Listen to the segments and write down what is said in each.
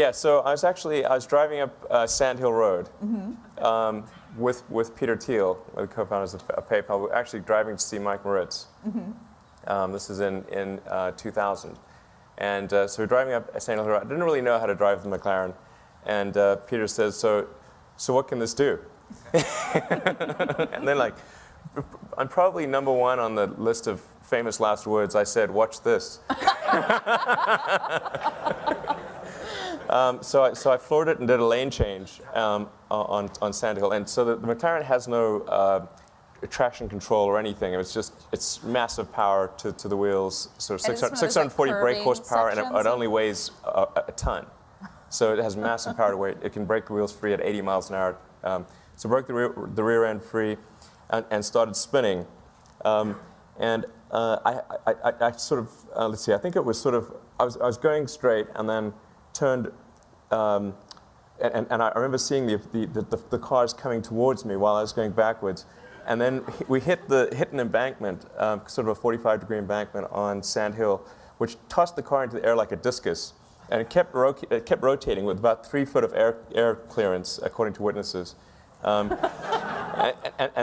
Yeah, so I was driving up Sand Hill Road with Peter Thiel, one of the co-founders of PayPal. We were actually driving to see Mike Moritz. This is in 2000. And so we're driving up Sand Hill Road. I didn't really know how to drive the McLaren. And Peter says, so what can this do? And then, like, I'm probably #1 on the list of famous last words. I said, watch this. So I floored it and did a lane change on Sand Hill. And so the McLaren has no traction control or anything. It's massive power to the wheels, sort of 640 brake horsepower, and it only weighs a ton. So it has massive power to weight. It can brake the wheels free at 80 miles an hour. So broke the rear end free and started spinning. And I sort of, let's see, I think it was sort of, I was going straight and then turned, and I remember seeing the cars coming towards me while I was going backwards. And then we hit an embankment, sort of a 45-degree embankment on Sand Hill, which tossed the car into the air like a discus. And it kept rotating with about 3 foot of air clearance, according to witnesses. And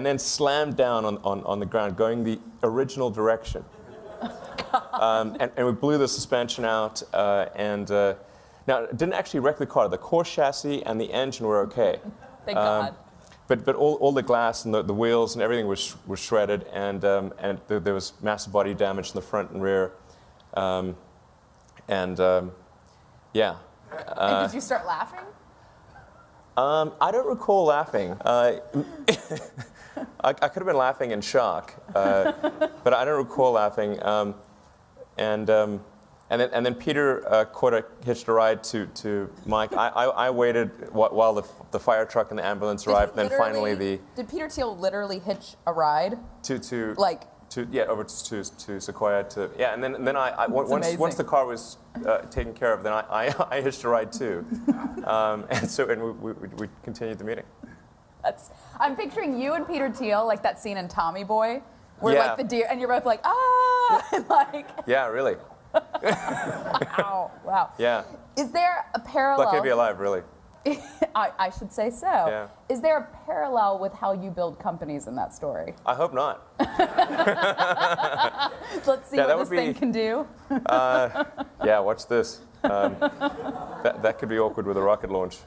then slammed down on the ground, going the original direction. And we blew the suspension out. Now, it didn't actually wreck the car. The core chassis and the engine were okay. Thank God. But all the glass and the wheels and everything was shredded, and there was massive body damage in the front and rear. Yeah. And did you start laughing? I don't recall laughing. I could have been laughing in shock, but I don't recall laughing. And then Peter hitched a ride to Mike. I waited while the fire truck and the ambulance arrived, and then finally Did Peter Thiel literally hitch a ride? Over to Sequoia and then once the car was taken care of, then I hitched a ride too, and we continued the meeting. I'm picturing you and Peter Thiel like that scene in Tommy Boy, where like the deer, and you're both like and like. Yeah, really. Wow. Yeah. Is there a parallel? Lucky to be alive, really. I should say so. Yeah. Is there a parallel with how you build companies in that story? I hope not. Let's see what this thing can do. Yeah, watch this. That could be awkward with a rocket launch.